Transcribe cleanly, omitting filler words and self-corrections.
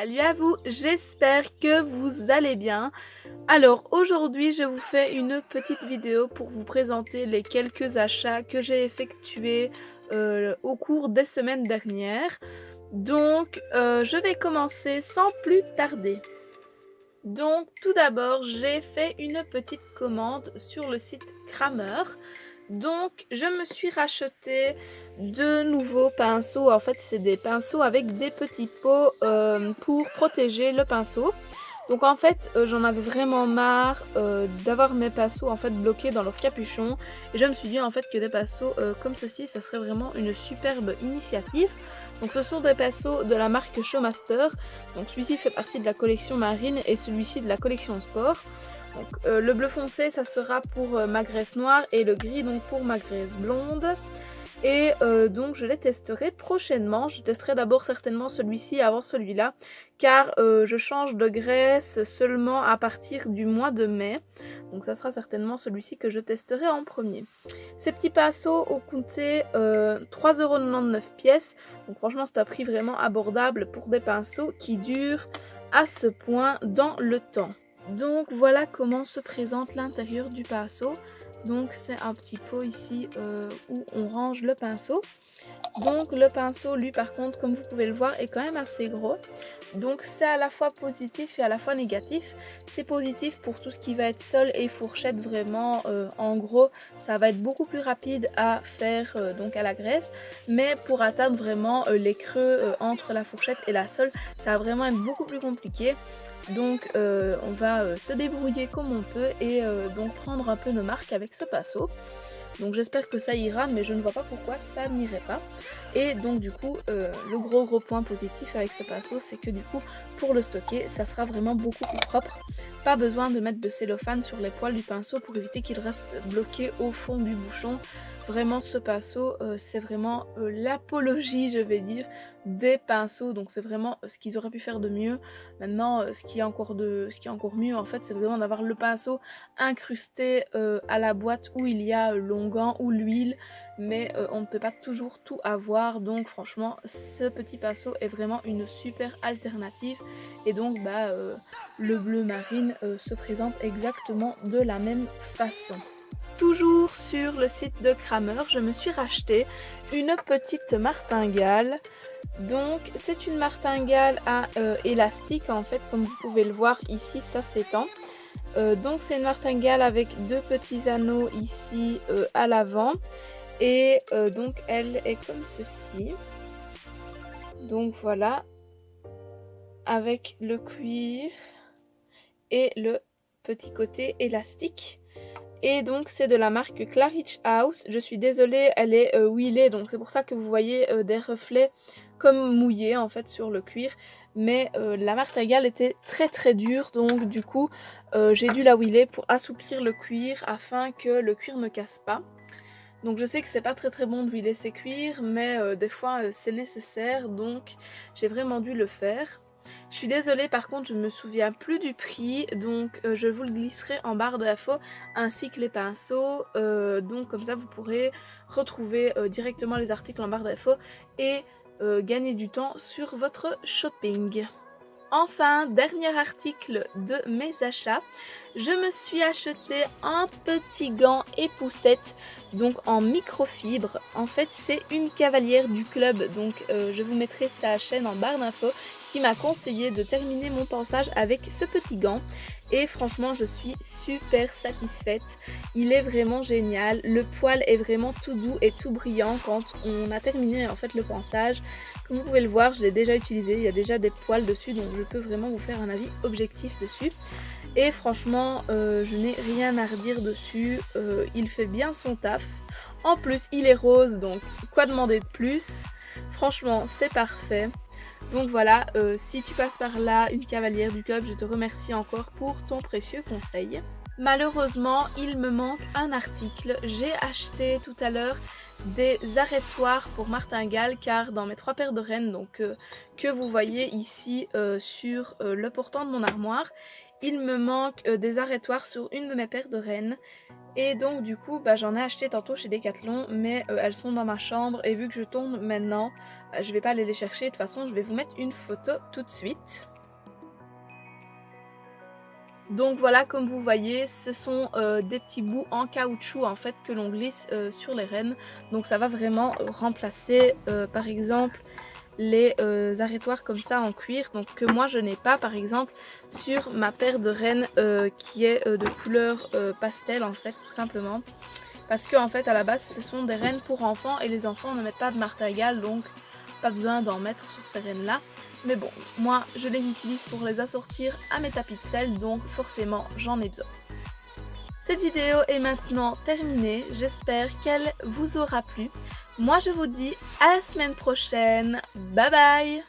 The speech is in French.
Salut à vous, j'espère que vous allez bien. Alors aujourd'hui je vous fais une petite vidéo pour vous présenter les quelques achats que j'ai effectués au cours des semaines dernières. Donc je vais commencer sans plus tarder. Donc tout d'abord j'ai fait une petite commande sur le site Kramer. Donc je me suis racheté de nouveaux pinceaux. En fait c'est des pinceaux avec des petits pots pour protéger le pinceau. Donc en fait j'en avais vraiment marre d'avoir mes pinceaux en fait bloqués dans leur capuchon. Et je me suis dit en fait que des pinceaux comme ceci ça serait vraiment une superbe initiative. Donc ce sont des pinceaux de la marque Showmaster. Donc celui-ci fait partie de la collection marine et celui-ci de la collection sport. Donc le bleu foncé ça sera pour ma graisse noire et le gris donc pour ma graisse blonde. Et donc je les testerai prochainement. Je testerai d'abord certainement celui-ci avant celui-là car je change de graisse seulement à partir du mois de mai. Donc ça sera certainement celui-ci que je testerai en premier. Ces petits pinceaux ont coûté 3,99 € pièce. Donc franchement c'est un prix vraiment abordable pour des pinceaux qui durent à ce point dans le temps. Donc voilà comment se présente l'intérieur du pinceau. Donc c'est un petit pot ici où on range le pinceau. Donc le pinceau lui par contre comme vous pouvez le voir est quand même assez gros. Donc c'est à la fois positif et à la fois négatif. C'est positif pour tout ce qui va être sol et fourchette vraiment. En gros ça va être beaucoup plus rapide à faire donc à la graisse. Mais pour atteindre vraiment les creux entre la fourchette et la sole ça va vraiment être beaucoup plus compliqué. Donc on va se débrouiller comme on peut et donc prendre un peu nos marques avec ce pinceau. Donc j'espère que ça ira mais je ne vois pas pourquoi ça n'irait pas. Et donc du coup le gros point positif avec ce pinceau c'est que du coup pour le stocker ça sera vraiment beaucoup plus propre. Pas besoin de mettre de cellophane sur les poils du pinceau pour éviter qu'il reste bloqué au fond du bouchon. Vraiment ce pinceau c'est vraiment l'apologie je vais dire des pinceaux, donc c'est vraiment ce qu'ils auraient pu faire de mieux. Maintenant ce qui est encore mieux en fait c'est vraiment d'avoir le pinceau incrusté à la boîte où il y a l'onguent ou l'huile, mais on ne peut pas toujours tout avoir. Donc franchement ce petit pinceau est vraiment une super alternative et donc le bleu marine se présente exactement de la même façon. Toujours sur le site de Kramer, je me suis racheté une petite martingale. Donc c'est une martingale à élastique en fait, comme vous pouvez le voir ici ça s'étend. Donc c'est une martingale avec deux petits anneaux ici à l'avant. Et donc elle est comme ceci. Donc voilà, avec le cuir et le petit côté élastique. Et donc c'est de la marque Claridge House. Je suis désolée, elle est huilée, donc c'est pour ça que vous voyez des reflets comme mouillés en fait sur le cuir. Mais la martingale était très dure, donc du coup j'ai dû la huiler pour assouplir le cuir afin que le cuir ne casse pas. Donc je sais que c'est pas très bon de huiler ses cuirs, mais des fois c'est nécessaire, donc j'ai vraiment dû le faire. Je suis désolée par contre je ne me souviens plus du prix, donc je vous le glisserai en barre d'infos ainsi que les pinceaux, donc comme ça vous pourrez retrouver directement les articles en barre d'infos et gagner du temps sur votre shopping. Enfin, dernier article de mes achats, je me suis acheté un petit gant et poussette, donc en microfibre. En fait, c'est une cavalière du club, donc je vous mettrai sa chaîne en barre d'infos, qui m'a conseillé de terminer mon pansage avec ce petit gant. Et franchement, je suis super satisfaite. Il est vraiment génial. Le poil est vraiment tout doux et tout brillant quand on a terminé en fait le pansage. Comme vous pouvez le voir, je l'ai déjà utilisé. Il y a déjà des poils dessus, donc je peux vraiment vous faire un avis objectif dessus. Et franchement, je n'ai rien à redire dessus. Il fait bien son taf. En plus, il est rose, donc quoi demander de plus? Franchement, c'est parfait. Donc voilà, si tu passes par là, une cavalière du club, je te remercie encore pour ton précieux conseil. Malheureusement, il me manque un article. J'ai acheté tout à l'heure des arrêtoirs pour martingale, car dans mes 3 paires de rennes donc que vous voyez ici sur le portant de mon armoire, il me manque des arrêtoirs sur une de mes paires de rennes. Et donc du coup j'en ai acheté tantôt chez Decathlon, mais elles sont dans ma chambre et vu que je tourne maintenant, je vais pas aller les chercher. De toute façon je vais vous mettre une photo tout de suite. Donc voilà, comme vous voyez, ce sont des petits bouts en caoutchouc en fait que l'on glisse sur les rennes. Donc ça va vraiment remplacer par exemple les arrêtoirs comme ça en cuir, donc que moi je n'ai pas par exemple sur ma paire de rennes qui est de couleur pastel en fait, tout simplement. Parce que en fait à la base ce sont des rennes pour enfants et les enfants ne mettent pas de martingale, donc pas besoin d'en mettre sur ces rennes là. Mais bon, moi je les utilise pour les assortir à mes tapis de sel, donc forcément j'en ai besoin. Cette vidéo est maintenant terminée, j'espère qu'elle vous aura plu. Moi je vous dis à la semaine prochaine, bye bye!